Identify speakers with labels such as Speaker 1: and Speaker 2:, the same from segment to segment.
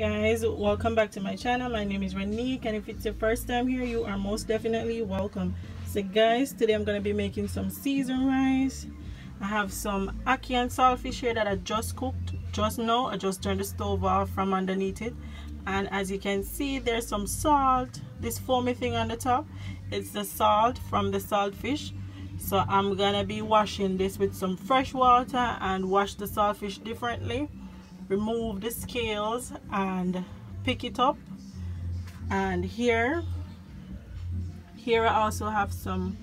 Speaker 1: Guys, welcome back to my channel. My name is Renique, and if it's your first time here, you are most definitely welcome. So guys, today I'm going to be making some seasoned rice. I have some ackee and saltfish here that I just cooked just now. I just turned the stove off from underneath it, and as you can see, there's some salt, this foamy thing on the top. It's the salt from the saltfish. So I'm gonna be washing this with some fresh water and wash the saltfish differently, remove the scales and pick it up. And here I also have some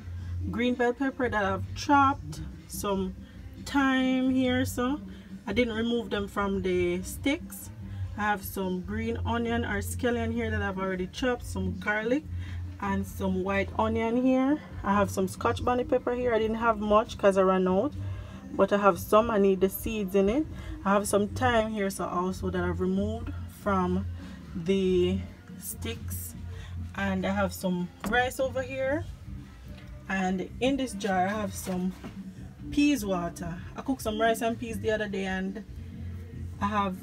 Speaker 1: green bell pepper that I've chopped, some thyme here, so I didn't remove them from the sticks. I have some green onion or scallion here that I've already chopped, some garlic and some white onion here. I have some Scotch bonnet pepper here. I didn't have much because I ran out, but I have some. I need the seeds in it. I have some thyme here, so also that I've removed from the sticks. And I have some rice over here, and in this jar I have some peas water. I cooked some rice and peas the other day and I have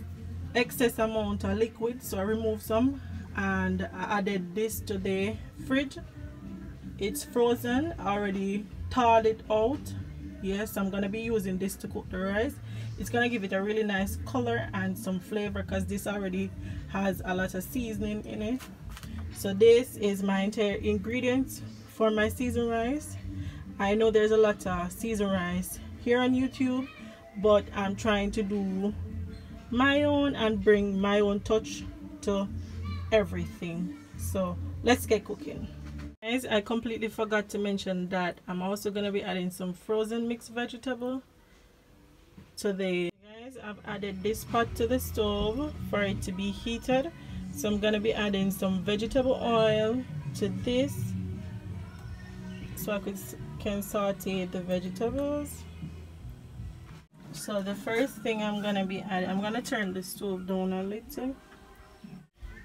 Speaker 1: excess amount of liquid, so I removed some and I added this to the fridge. It's frozen. I already thawed it out. Yes, I'm gonna be using this to cook the rice. It's gonna give it a really nice color and some flavor because this already has a lot of seasoning in it. So this is my entire ingredients for my seasoned rice. I know there's a lot of seasoned rice here on YouTube, but I'm trying to do my own and bring my own touch to everything. So let's get cooking. Guys, I completely forgot to mention that I'm also going to be adding some frozen mixed vegetable to the guys. I've added this pot to the stove for it to be heated, so I'm going to be adding some vegetable oil to this so I can saute the vegetables. So the first thing I'm going to be adding, I'm going to turn the stove down a little.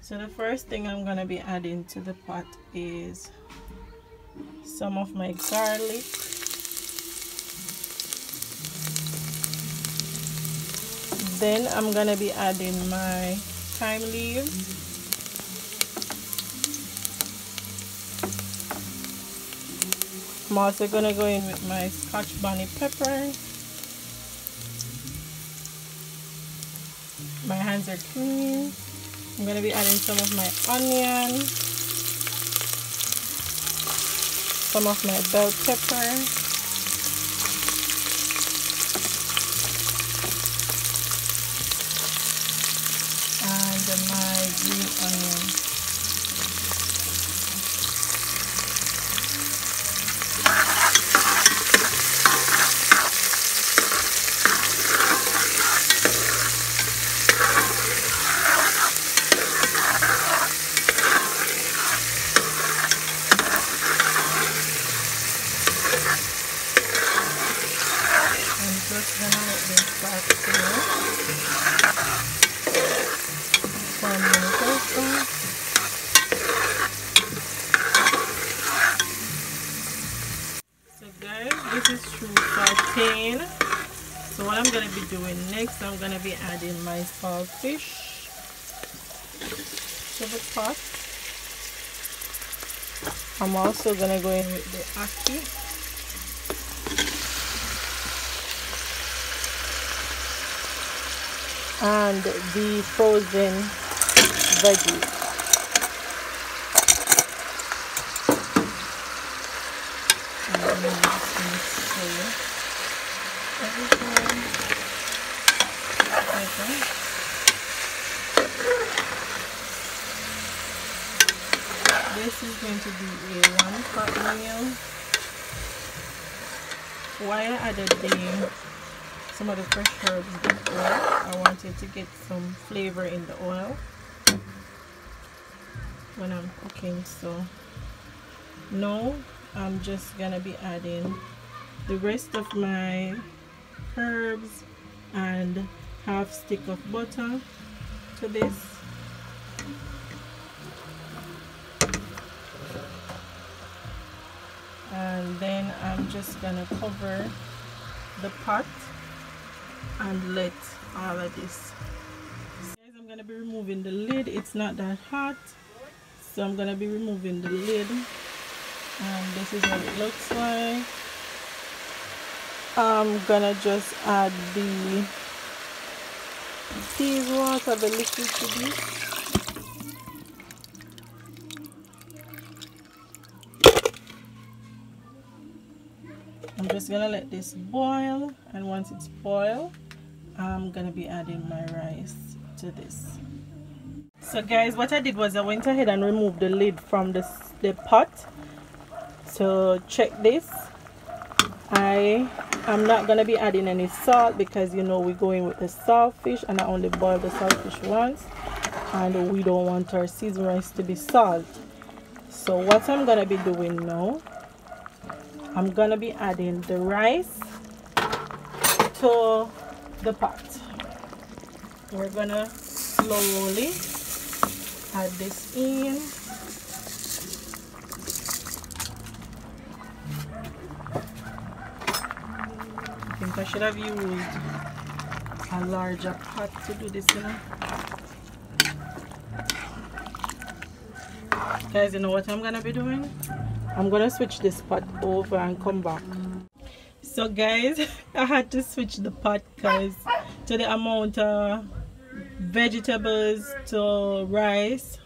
Speaker 1: So the first thing I'm going to be adding to the pot is some of my garlic, then I'm going to be adding my thyme leaves, I'm also going to go in with my Scotch bonnet pepper. My hands are clean. I'm going to be adding some of my onion, some of my bell pepper, and my green onion. Just gonna let them start simmer for a minute or so. So guys, this is through sauteing. So what I'm gonna be doing next, I'm gonna be adding my saltfish to the pot. I'm also gonna go in with the ackee. And the frozen veggies. And I'm just going to stir everything like that. This is going to be a 1-pot meal. Why I added some of the fresh herbs before, I wanted to get some flavor in the oil when I'm cooking. So now I'm just gonna be adding the rest of my herbs and half stick of butter to this. And then I'm just gonna cover the pot and let all of this. Guys, I'm gonna be removing the lid. It's not that hot, so I'm gonna be removing the lid, and this is what it looks like. I'm gonna just add the seawater, the liquid to this. I'm just gonna let this boil, and once it's boiled, I'm gonna be adding my rice to this. So guys, what I did was I went ahead and removed the lid from the pot. So check this. I am not gonna be adding any salt because you know we're going with the saltfish, and I only boil the saltfish once, and we don't want our seasoned rice to be salt. So what I'm gonna be doing now, I'm gonna be adding the rice to the pot. We're gonna slowly add this in. I think I should have used a larger pot to do this, you know. Guys, you know what I'm gonna be doing? I'm gonna switch this pot over and come back. So guys, I had to switch the pot because to the amount of vegetables to rice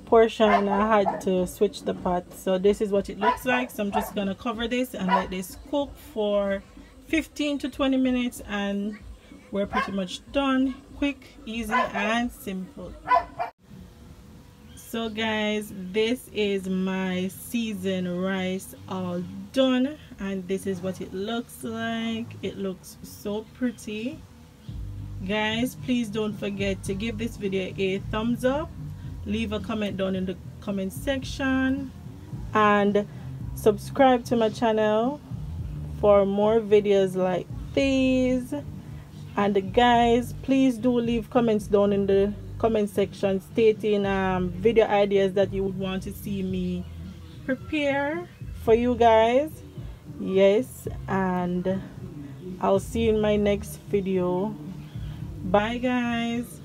Speaker 1: portion, I had to switch the pot. So this is what it looks like. So I'm just gonna cover this and let this cook for 15 to 20 minutes, and we're pretty much done. Quick, easy, and simple. So guys, this is my seasoned rice all done, and this is what it looks like. It looks so pretty. Guys, please don't forget to give this video a thumbs up, leave a comment down in the comment section, and subscribe to my channel for more videos like these. And guys, please do leave comments down in the comment section stating video ideas that you would want to see me prepare for you guys. Yes, and I'll see you in my next video. Bye guys.